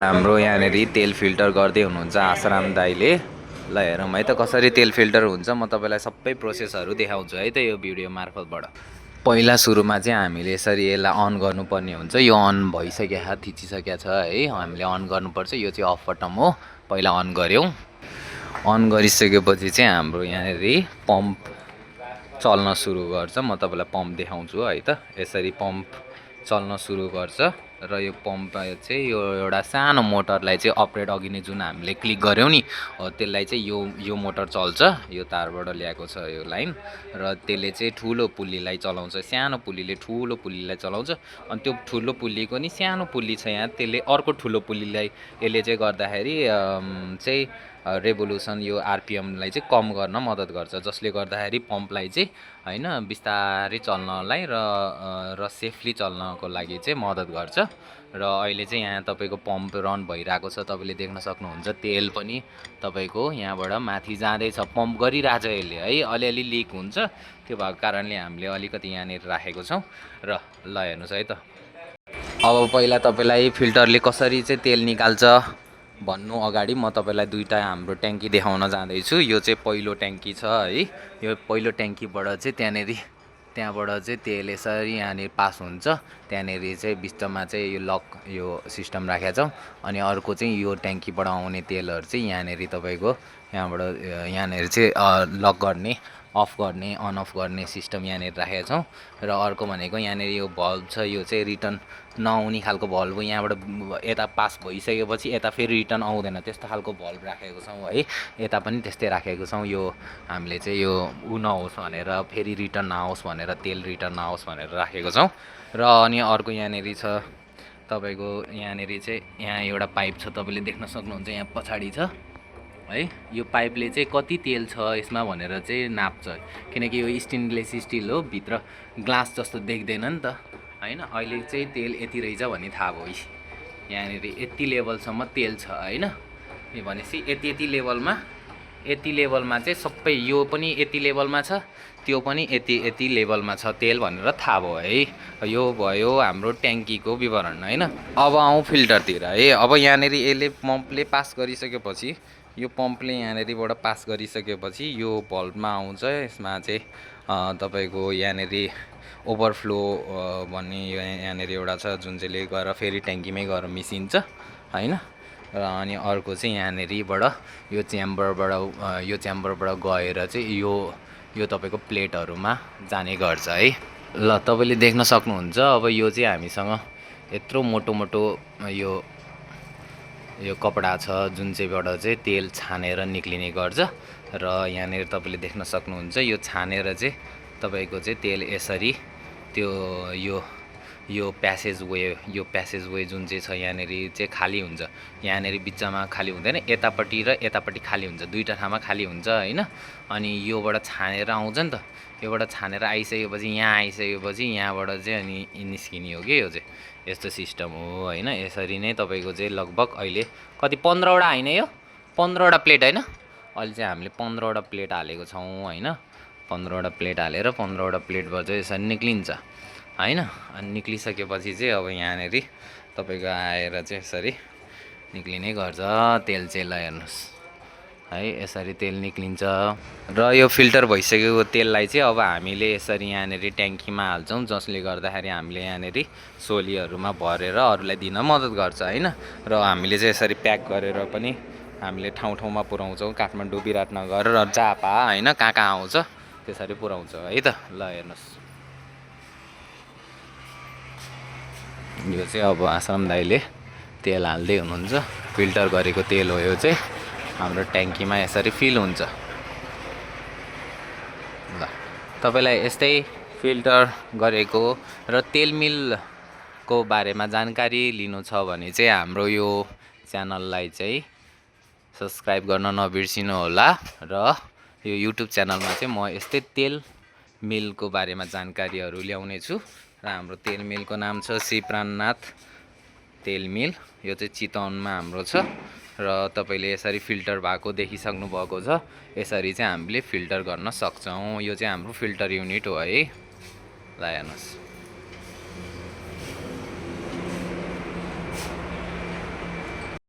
हाम्रो यहाँनेरि तेल फिल्टर गर्दै हुनुहुन्छ आसाराम दाइले। ल हेरौँ है त कसरी तेल फिल्टर हुन्छ। म तपाईँलाई सबै प्रोसेसहरू देखाउँछु है त यो भिडियो मार्फतबाट। पहिला सुरुमा चाहिँ हामीले यसरी यसलाई अन गर्नुपर्ने हुन्छ। यो अन भइसक्यो, थिचिसकेको छ है। हामीले अन गर्नुपर्छ। यो चाहिँ अफ बटन हो। पहिला अन गऱ्यौँ। अन गरिसकेपछि चाहिँ हाम्रो यहाँनेरि पम्प चल्न सुरु गर्छ। म तपाईँलाई पम्प देखाउँछु है त। यसरी पम्प चल्न सुरु गर्छ र यो पम्प चाहिँ यो एउटा सानो मोटरलाई चाहिँ अपरेट अघि नै जुन हामीले क्लिक गऱ्यौँ नि त्यसलाई चाहिँ यो मोटर चल्छ। यो तारबाट ल्याएको छ यो लाइन र त्यसले चाहिँ ठुलो पुल्लीलाई चलाउँछ। सानो पुल्लीले ठुलो पुल्लीलाई चलाउँछ। अनि त्यो ठुलो पुल्लीको नि सानो पुल्ली छ यहाँ, त्यसले अर्को ठुलो पुल्लीलाई यसले चाहिँ गर्दाखेरि चाहिँ रेभोल्युसन यो आरपिएमलाई चाहिँ कम गर्न मद्दत गर्छ, जसले गर्दाखेरि पम्पलाई चाहिँ हैन बिस्तारै चल्नलाई र सेफली चल्नको लागि चाहिँ मद्दत गर्छ। र अहिले चाहिँ यहाँ तपाईँको पम्प रन भइरहेको छ। तपाईँले देख्न सक्नुहुन्छ तेल पनि तपाईँको यहाँबाट माथि जाँदैछ। पम्प गरिरहेछ यसले है। अलिअलि लिक हुन्छ, त्यो भएको कारणले हामीले अलिकति यहाँनिर राखेको छौँ। र ल हेर्नुहोस् है त। अब पहिला तपाईँलाई फिल्टरले कसरी चाहिँ तेल निकाल्छ भन्नु अगाडि म तपाईँलाई दुईवटा हाम्रो ट्याङ्की देखाउन जाँदैछु। यो चाहिँ पहिलो ट्याङ्की छ है। यो पहिलो ट्याङ्कीबाट चाहिँ त्यहाँबाट चाहिँ तेल यसरी यहाँनिर पास हुन्छ। त्यहाँनिर चाहिँ बिचमा चाहिँ यो लक यो सिस्टम राखेको छौँ। अनि अर्को चाहिँ यो ट्याङ्कीबाट आउने तेलहरू चाहिँ यहाँनिर तपाईँको यहाँनिर चाहिँ लक गर्ने, अफ गर्ने, अन अफ गर्ने सिस्टम यहाँनिर राखेको छौँ। र अर्को भनेको यहाँनिर यो भल्भ छ। यो चाहिँ रिटर्न नआउने खालको भल्भ हो। यहाँबाट यता पास भइसकेपछि यता फेरि रिटर्न आउँदैन, त्यस्तो खालको भल्भ राखेको छौँ है। यता पनि त्यस्तै राखेको छौँ। यो हामीले चाहिँ यो नहोस् भनेर, फेरि रिटर्न नआओस् भनेर, तेल रिटर्न नआओस् भनेर राखेको छौँ। र अनि अर्को यहाँनिर छ तपाईँको, यहाँनिर चाहिँ यहाँ एउटा पाइप छ, तपाईँले देख्न सक्नुहुन्छ यहाँ पछाडि छ है। यो पाइपले चाहिँ कति तेल छ यसमा भनेर चाहिँ नाप्छ, किनकि यो स्टेनलेस स्टिल हो, भित्र ग्लास जस्तो देख्दैन नि त हैन। अहिले चाहिँ तेल यति रहेछ भन्ने थाहा भयो। यहाँनिर यति लेभलसम्म तेल छ हैन। भनेपछि यति लेभलमा चाहिँ सबै यो पनि यति लेभलमा छ, त्यो पनि यति लेभलमा छ तेल भनेर थाहा भयो है। यो भयो हाम्रो ट्याङ्कीको विवरण हैन। अब आउँ फिल्टरतिर है। अब यहाँनिर यसले पम्पले पास गरिसकेपछि, यो पम्पले यहाँनिरबाट पास गरिसकेपछि यो भल्भमा आउँछ। यसमा चाहिँ तपाईँको यहाँनिर ओभरफ्लो भन्ने यहाँनिर एउटा छ, जुन चाहिँले गएर फेरि ट्याङ्कीमै गएर मिसिन्छ हैन। र अनि अर्को चाहिँ यहाँनिरबाट यो च्याम्बरबाट गएर चाहिँ यो तपाईँको प्लेटहरूमा जाने गर्छ है। ल तपाईँले देख्न सक्नुहुन्छ। अब यो चाहिँ हामीसँग यत्रो मोटो यो कपडा छ, जुन चाहिँबाट चाहिँ तेल छानेर निक्लिने गर्छ। र यहाँनिर तपाईँले देख्न सक्नुहुन्छ यो छानेर चाहिँ तपाईँको चाहिँ तेल यसरी त्यो यो प्यासेज वे जुन चाहिँ छ यहाँनिर चाहिँ खाली हुन्छ। यहाँनिर बिचमा खाली हुँदैन, यतापट्टि र यतापट्टि खाली हुन्छ, दुईवटा ठाउँमा खाली हुन्छ हैन। अनि योबाट छानेर आउँछ नि त। योबाट छानेर आइसकेपछि यहाँ आइसकेपछि यहाँबाट चाहिँ अनि निस्किने हो कि यो चाहिँ यस्तो सिस्टम हो हैन। यसरी नै तपाईँको चाहिँ लगभग अहिले कति 15वटा हैन, यो 15वटा प्लेट हैन। अहिले चाहिँ हामीले 15वटा प्लेट हालेको छौँ हैन। 15वटा प्लेट हालेर 15वटा प्लेटबाट चाहिँ यसरी निक्लिन्छ हैन। अनि निक्लिसकेपछि चाहिँ अब यहाँनिर तपाईँको आएर चाहिँ यसरी निक्लिने गर्छ तेल चाहिँ। ल हेर्नुहोस् है, यसरी तेल निक्लिन्छ। र यो फिल्टर भइसकेको तेललाई चाहिँ अब हामीले यसरी यहाँनिर ट्याङ्कीमा हाल्छौँ, जसले गर्दाखेरि हामीले यहाँनिर सोलीहरूमा भरेर अरूलाई दिन मद्दत गर्छ हैन। र हामीले चाहिँ यसरी प्याक गरेर पनि हामीले ठाउँमा पुर्याउँछौँ। काठमाडौँ, विराटनगर र झापा हैन, कहाँ आउँछ त्यसरी पुर्याउँछ है त। ल हेर्नुहोस्, यो चाहिँ अब आसाराम दाइले तेल हाल्दै हुनुहुन्छ। फिल्टर गरेको तेल हो यो चाहिँ, हाम्रो ट्याङ्कीमा यसरी फिल हुन्छ। ल तपाईँलाई यस्तै फिल्टर गरेको र तेल मिलको बारेमा जानकारी लिनु छ भने चाहिँ हाम्रो यो च्यानललाई चाहिँ सब्सक्राइब गर्न नबिर्सिनु होला। र यो युट्युब च्यानलमा चाहिँ म यस्तै तेल मिलको बारेमा जानकारीहरू ल्याउने छु। र हाम्रो तेल मिलको नाम छ श्री प्राणनाथ तेल मिल। यो चाहिँ चितवनमा हाम्रो छ। र तपाईँले यसरी फिल्टर भएको देखिसक्नु भएको छ। यसरी चाहिँ हामीले फिल्टर गर्न सक्छौँ। यो चाहिँ हाम्रो फिल्टर युनिट हो है। ल हेर्नुहोस्।